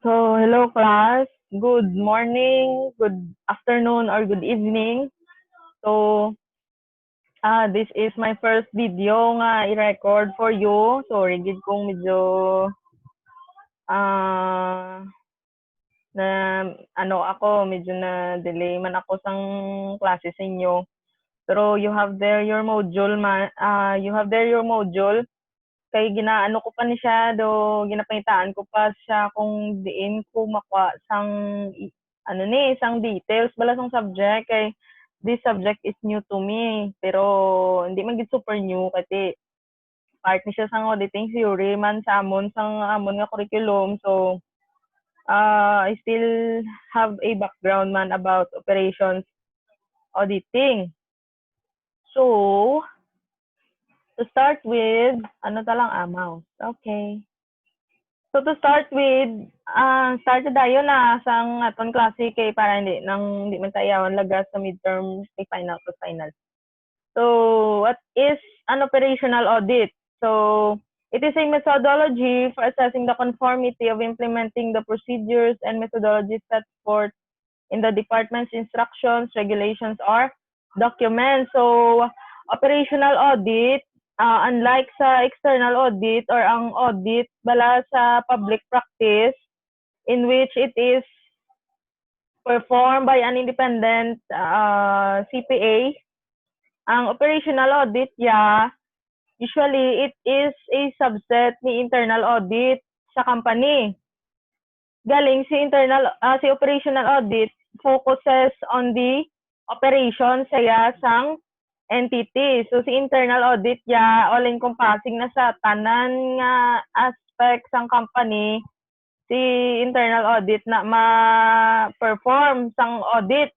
Hello class. Good morning, good afternoon, or good evening. So, this is my first video nga i-record for you. So, rigid kong medyo ah na medyo na delay man ako sang klase sa inyo. Pero you have there your module. Kay ginaano ko pa ni siya ginapangitaan ko pa siya kung diin ko makuha sang sang details bala sang subject kay this subject is new to me pero hindi man gid super new kasi part ni siya sang auditing theory man sa amon nga curriculum. So I still have a background man about operations auditing. So to start with, mouse. Okay. So to start with, start tayo na sang aton klase kay para hindi man tayo lagas sa midterm kay final to final. So what is an operational audit? So it is a methodology for assessing the conformity of implementing the procedures and methodologies set forth in the department's instructions, regulations, or documents. So operational audit, unlike sa external audit or ang audit bala sa public practice in which it is performed by an independent CPA, ang operational audit usually it is a subset ni internal audit sa company. Galing si operational audit focuses on the operations saya sang entity. So si internal audit all encompassing na sa tanan nga aspects sang company si internal audit na ma-perform sang audit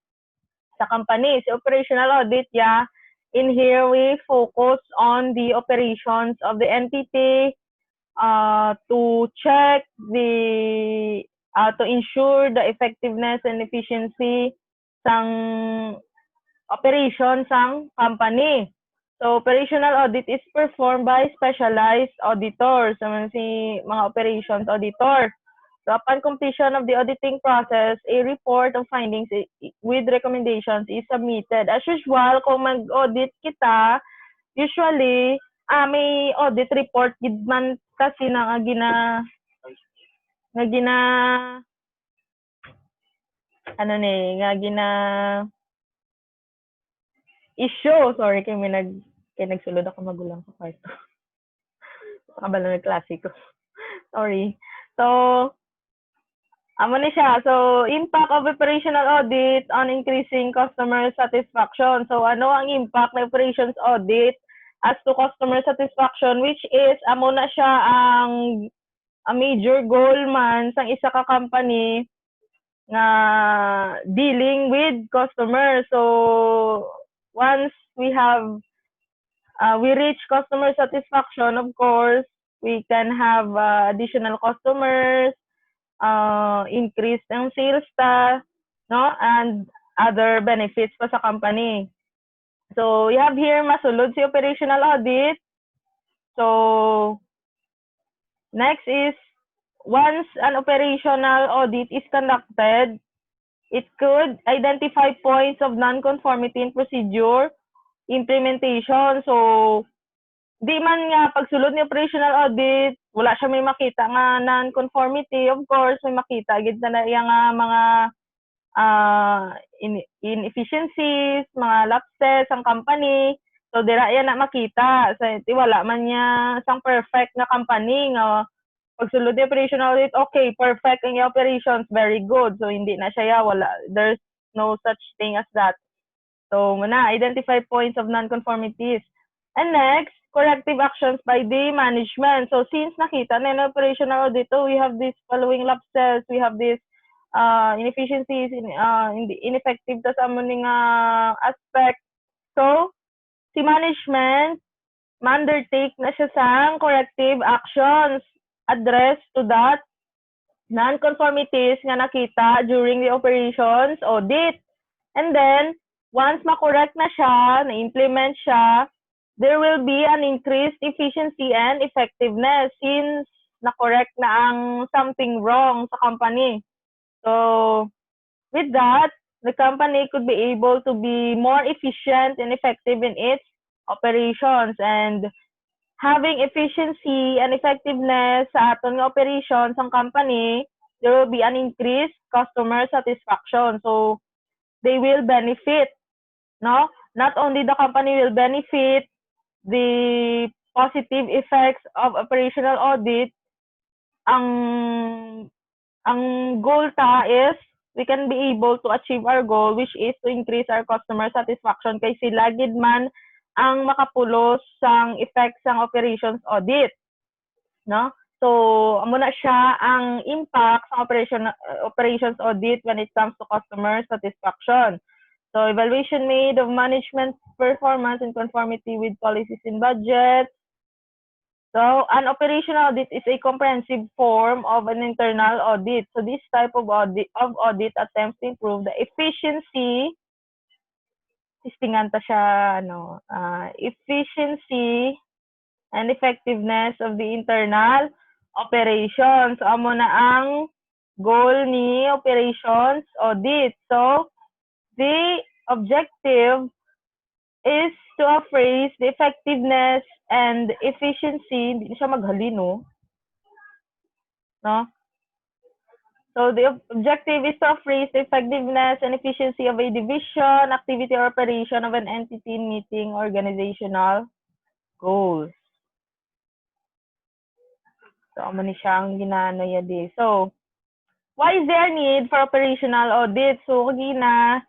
sa company. Si operational audit in here we focus on the operations of the entity to check to ensure the effectiveness and efficiency sang operation sang company. So operational audit is performed by specialized auditors, si mga operations auditor. So upon completion of the auditing process, a report of findings with recommendations is submitted. As usual, kung mag-audit kita, usually may audit report gid man kasi nga gina issue. Sorry kay nagsulod ako magulang sa kwarto. Kabalo ng klase ko. Sorry. So amo ni siya. So impact of operational audit on increasing customer satisfaction. So ano ang impact ng operations audit as to customer satisfaction, which is amo na siya ang a major goal man sang isa ka company na dealing with customers. So once we reach customer satisfaction, of course, we can have additional customers, increase ng sales no, and other benefits pa sa company. So we have here masulod si operational audit. So next is once an operational audit is conducted, it could identify points of non-conformity in procedure implementation. So di man nga pagsulod ni operational audit wala siya may makita nga non-conformity. Of course may makita gid na nga mga inefficiencies, mga lapses ang company. So dira yan na makita. So wala man niya sang perfect na company nga pagsulod ni operational audit, okay, perfect ang operations, very good. So hindi na siya wala. There's no such thing as that. So muna, identify points of non-conformities. And next, corrective actions by the management. So since nakita na yung operational audit, we have these following lapses, we have these inefficiencies, ineffective sa among aspect. So si management, ma-undertake na siya sang corrective actions address to that non-conformities nga nakita during the operations audit. And then, once ma-correct na siya, na-implement siya, there will be an increased efficiency and effectiveness since na correct na ang something wrong sa company. So, with that, the company could be able to be more efficient and effective in its operations. And having efficiency and effectiveness sa aton nga operations ng company, there will be an increased customer satisfaction. So, they will benefit, no? Not only the company will benefit, the positive effects of operational audit, ang goal ta is we can be able to achieve our goal, which is to increase our customer satisfaction kay sila gid man ang makapulos sang effects sang operations audit, no? So amo na siya ang impact sa operations audit when it comes to customer satisfaction. So evaluation made of management performance in conformity with policies and budgets. So an operational audit is a comprehensive form of an internal audit. So this type of audit attempts to improve the efficiency, tistingan ta siya efficiency and effectiveness of the internal operations. So amo na ang goal ni operations audit. So the objective is to appraise the effectiveness and efficiency, hindi siya maghalino, no? So the objective is to appraise the effectiveness and efficiency of a division, activity, or operation of an entity in meeting organizational goals. So amo ni siya ang ginano ya di. So why is there need for operational audit? So kagina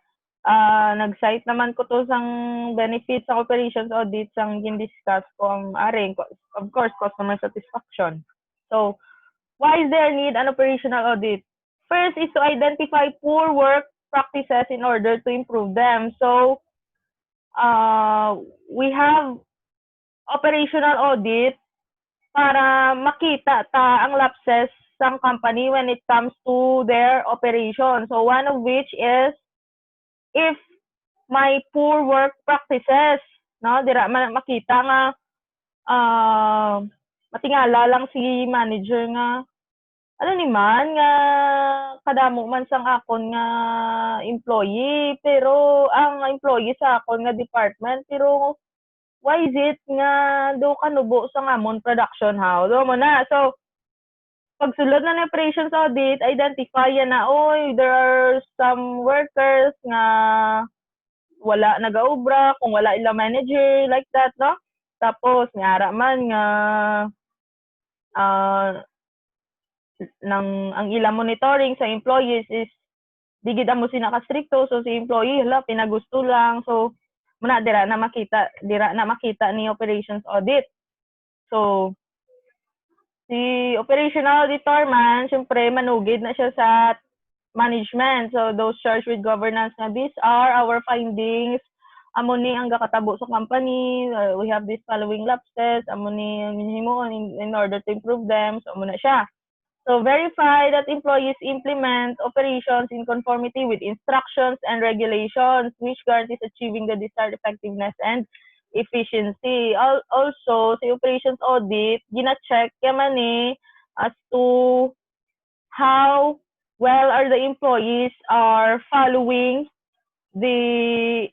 nag-cite naman ko to sang benefits sa operations audit sang gin-discuss ko ang aring, of course, customer satisfaction. So, why is there need an operational audit? First is to identify poor work practices in order to improve them. So, we have operational audit para makita ta ang lapses ng company when it comes to their operation. So, one of which is if may poor work practices, no, dira man makita nga matingala lang si manager nga ano ni man nga kadamo man sang akon nga employee, pero ang employee sa akon nga department, pero why is it nga do kanubo sa ngamon production house do mo na. So pagsulod na ng operations audit, identify na, oy, there are some workers nga wala nagaobra, kung wala ilang manager, like that, no? Tapos, ngara man nga, ang ilang monitoring sa employees is, di gid mo sinaka-stricto, so si employee, hala, pinagusto lang, so, muna, dira na makita ni operations audit. So, si operational auditor man, syempre manugid na siya sa management. So those charged with governance na these are our findings. Amo ni ang gakatabo sa company. We have these following lapses. Amo ni minimo in order to improve them. So amo na siya. So verify that employees implement operations in conformity with instructions and regulations which guarantees achieving the desired effectiveness and efficiency. Also, sa operations audit, gina-check yaman as to how well are the employees are following the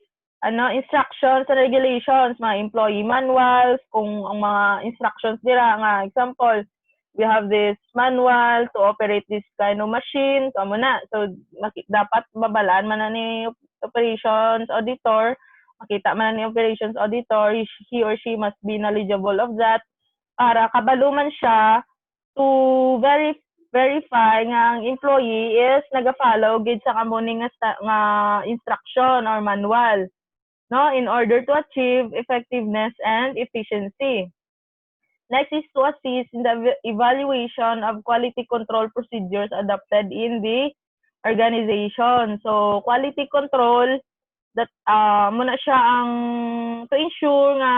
instructions and regulations, mga employee manuals, kung ang mga instructions nila, nga example, we have this manual to operate this kind of machine, so na. So dapat babalaan man na ni operations auditor, makita man na ni operations auditor, he or she must be knowledgeable of that para kabalo man siya to verify nga ang employee is naga-follow gid sa kamuning nga instruction or manual, no, in order to achieve effectiveness and efficiency. Next is to assist in the evaluation of quality control procedures adopted in the organization. So quality control, that muna siya ang to ensure nga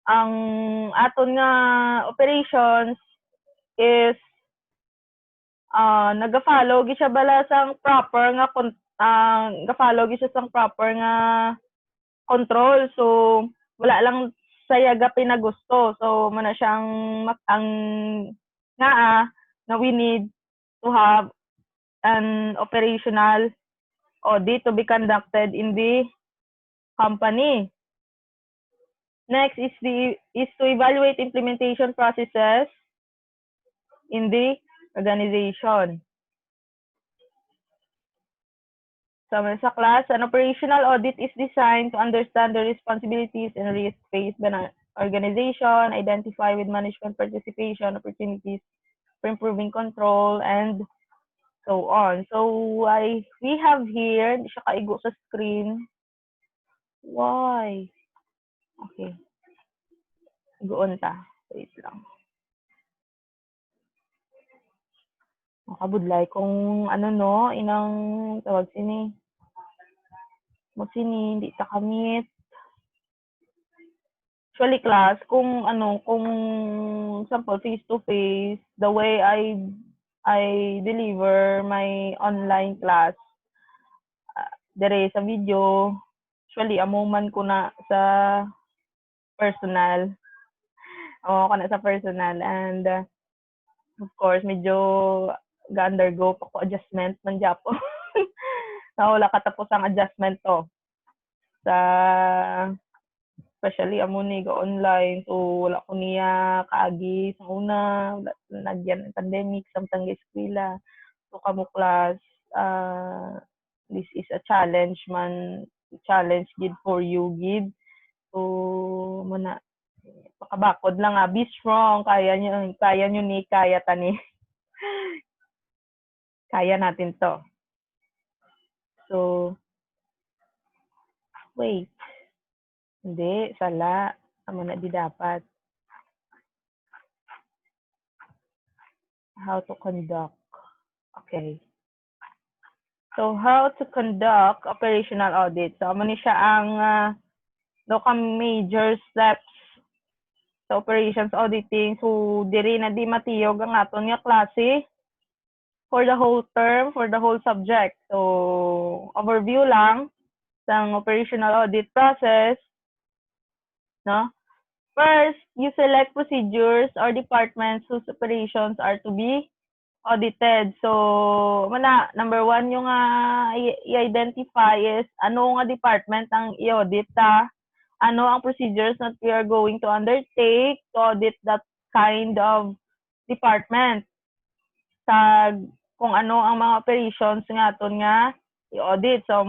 ang aton nga operations is naga-follow gid siya bala sang proper nga ga-follow gid siya sang proper nga control. So wala lang saya ga pinagusto. So muna siyang ang na we need to have an operational audit to be conducted in the company. Next is to evaluate implementation processes in the organization. So sa class, an operational audit is designed to understand the responsibilities and risks faced by an organization, identify with management participation opportunities for improving control, and so on. So we have here, hindi siya kaigo sa screen. Why? Okay. Igoon ta. Wait lang. Makabudlay kung ano no, inang tawag sini. Mo sini, hindi ta kamit. Actually class, kung sample face to face, the way I deliver my online class, dere sa video, actually amuman ko na sa personal. Ko na sa personal, and of course medyo ga-undergo pa ko adjustment man japo. Wala katapos ang adjustment to sa especially amo ni ga online, so wala ko niya kaagi sa una, nagyan ang pandemic samtang eskwela. So kamo class, this is a challenge gid for you gid. So muna pakabakod lang be strong, kaya nyo ni, kaya tani. Kaya natin to. So wait. Hindi, sala. Amo na di dapat. How to conduct. Okay. So, how to conduct operational audit. So, amo ni siya ang major steps sa operations auditing. So, diri na di matiyog ang aton nga klase for the whole term, for the whole subject. So, overview lang ng operational audit process. No? First, you select procedures or departments whose operations are to be audited. So, number one yung i-identify is ano nga department ang i-audit ta, ano ang procedures that we are going to undertake to audit that kind of department. Kung ano ang mga operations nga aton nga i-audit. So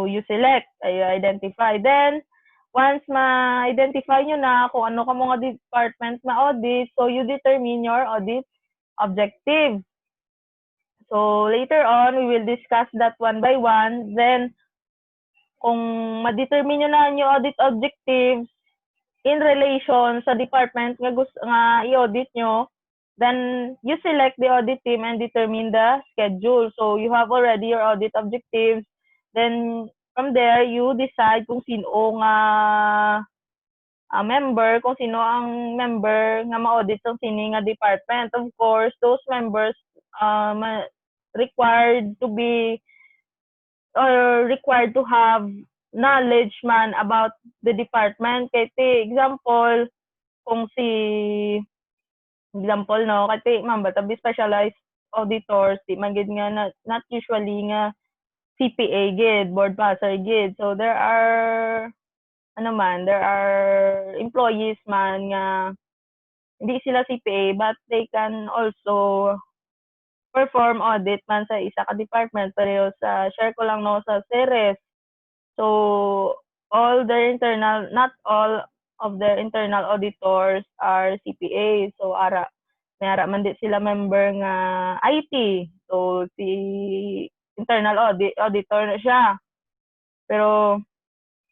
you select, you identify. Then, once ma-identify nyo na kung ano ka mga department na audit, so you determine your audit objective. So later on, we will discuss that one by one. Then, kung ma-determine nyo na yung audit objectives in relation sa department nga gusto nga i-audit nyo, then you select the audit team and determine the schedule. So you have already your audit objectives. Then from there, you decide kung sino nga member, kung sino ang member nga ma-audit ng sini nga department. Of course, those members required to have knowledge man about the department. Kaya example, kung example no, kaya batabi specialized auditors, di man gid nga not usually nga CPA gid, board passer gid. So there are employees man nga hindi sila CPA but they can also perform audit man sa isa ka department. Pero share ko lang no sa Ceres. So not all of their internal auditors are CPA. So may man di sila member nga IT. So si internal auditor na siya. Pero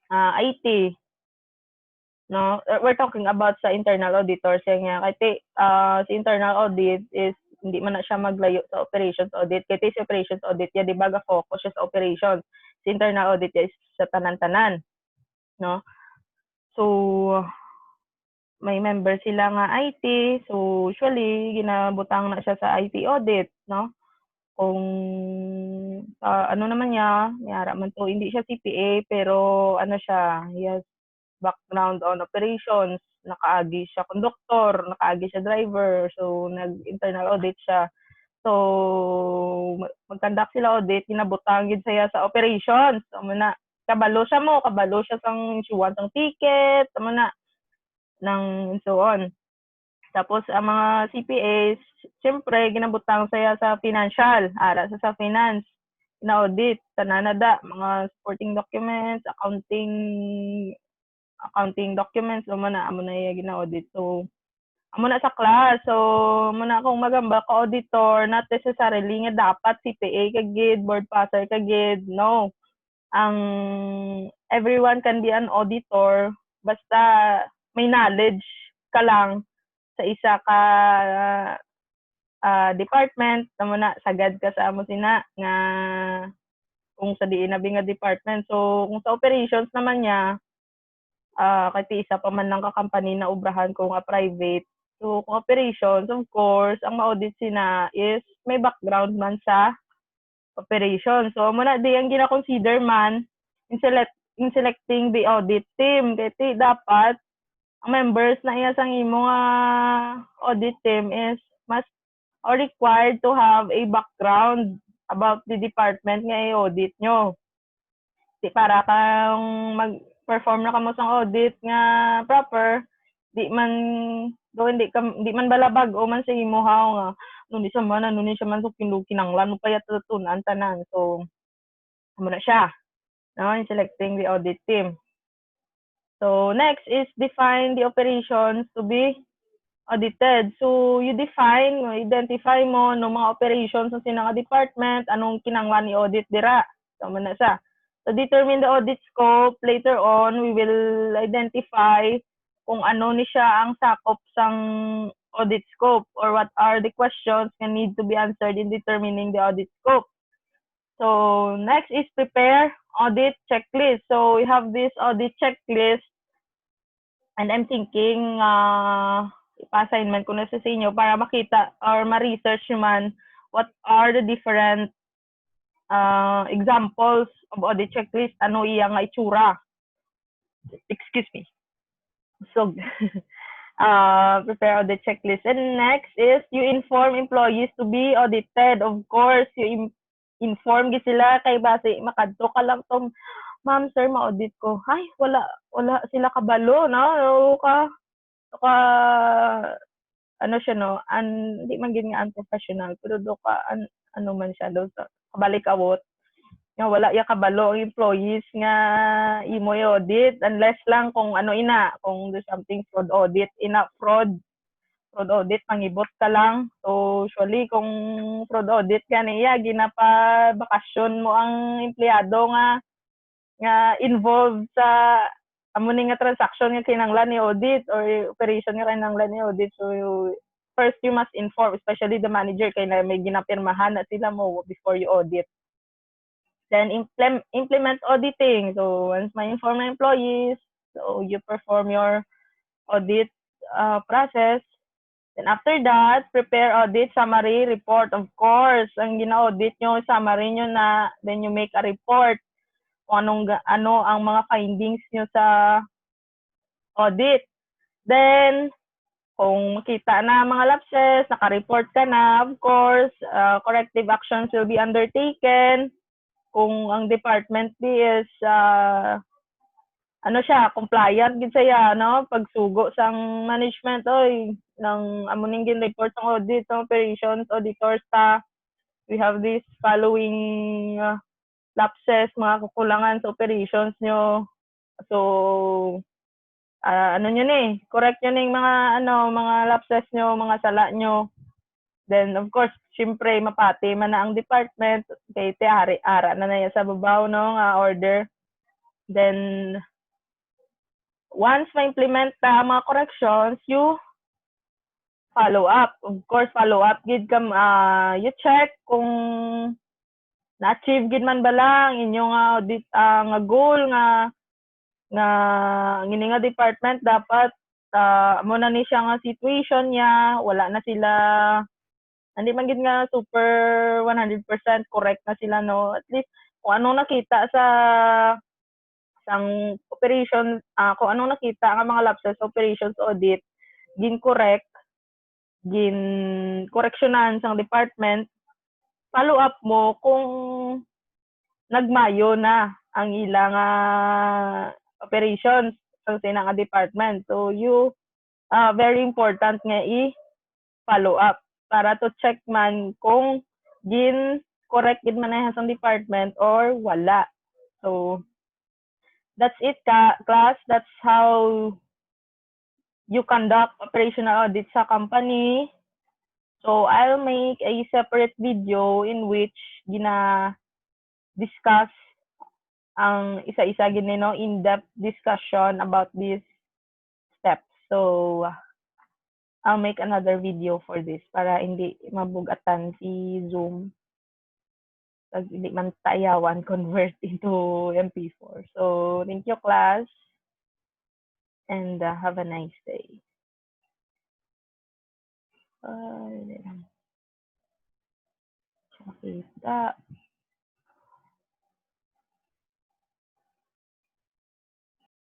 IT, no? We're talking about sa internal auditors nga kasi si internal audit is hindi man na siya maglayo sa operations audit. Kasi si operations audit ya di ba ga-focus siya sa operations. Si internal audit ya is sa tanan-tanan, no? So may member sila nga IT. So usually ginabutang na siya sa IT audit, no? Kung ano naman niya, mayara man to, hindi siya CPA pero ano siya, yes, background on operations, nakaagi siya conductor, nakaagi siya driver, so nag-internal audit siya. So mag-conduct sila audit, kinabutang gid siya sa operations. So muna kabalo siya sang isuwan sang ticket, tama na nang so on. Tapos ang mga CPAs, siyempre ginabutang saya sa financial, ara sa finance, na-audit, tananada, mga supporting documents, accounting documents, amo na iya gina-audit. So, amo na sa class. So, muna kung magamba ka auditor, not necessarily nga dapat CPA kagid, board passer kagid. No. Ang everyone can be an auditor basta may knowledge ka lang sa isa ka department, tamo na sagad ka sa amo sina nga kung sa diin na nga department. So kung sa operations naman niya, kay isa pa man lang ka company na obrahan ko nga private. So kung operations, of course, ang ma-audit sina is may background man sa operations. So muna di ang gina-consider man in selecting the audit team. Kaya dapat ang members na iya sang imo nga audit team is must or required to have a background about the department nga i-audit nyo. Di para kang mag-perform na kamo sang audit nga proper, di man balabag o man sa imo haw nga nunin siya man so kinanglan mo pa yata tunan tanan. So amo na siya, no, in selecting the audit team. So next is define the operations to be audited. So you identify mo no mga operations sa sinang department, anong kinanglan i-audit dira. Tama na sa. To determine the audit scope, later on we will identify kung ano ni siya ang sakop sang audit scope or what are the questions that need to be answered in determining the audit scope. So next is prepare audit checklist. So we have this audit checklist and I'm thinking ipa-assignment ko na sa inyo para makita or ma-research man what are the different examples of audit checklist, ano iya nga itsura. Excuse me. So, prepare audit checklist. And next is you inform employees to be audited. Of course, you inform gi sila kay base makadto ka lang tong ma'am sir ma-audit ko. Ay, wala sila kabalo no ano siya no, hindi man gid nga unprofessional pero do ka ano man siya do sa kabalik-awot nga wala ya kabalo ang employees nga imo i-audit unless lang kung ano kung there's something fraud audit fraud audit pangibot ka lang. So usually kung fraud audit ka niya ginapa bakasyon mo ang empleyado nga involved sa amo ni nga transaction nga kinanglan ni audit or operation nga kinanglan ni audit. So first you must inform, especially the manager kay na may ginapirmahan na sila mo before you audit. Then implement auditing. So once may inform na employees, so you perform your audit process. Then after that, prepare audit summary report. Of course, ang gina-audit nyo, summary nyo na, then you make a report kung ano ang mga findings nyo sa audit. Then, kung makita na mga lapses, naka-report ka na, of course, corrective actions will be undertaken. Kung ang department is compliant gid saya no pagsugo sang management ng amuning gin report ng audit ng operations auditors we have this following lapses, mga kakulangan sa operations nyo. So correct nyo ning mga lapses nyo, mga sala nyo. Then of course, syempre mapati man na ang department kay ara na niya sa babaw no nga order. Then once ma-implement ta mga corrections, you follow up. Of course, follow up gid kam you check kung na-achieve gid man ba lang inyong audit nga goal nga ngini nga department dapat mo na ni siya nga situation niya, wala na sila hindi man gid nga super 100% correct na sila no. At least kung ano nakita sa ang operations, kung anong nakita nga mga lapses sa operations audit, gin koreksyonan sang department, follow up mo kung nagmayo na ang ilang operations sa sinang department. So you very important nga i-follow up para to check man kung correct gid man na sa department or wala. So that's it, class. That's how you conduct operational audit sa company. So I'll make a separate video in which discuss ang isa-isa gini no, in-depth discussion about these steps. So I'll make another video for this para hindi mabugatan si Zoom. Pag hindi man tayawan convert into MP4. So thank you, class, and have a nice day. Makita.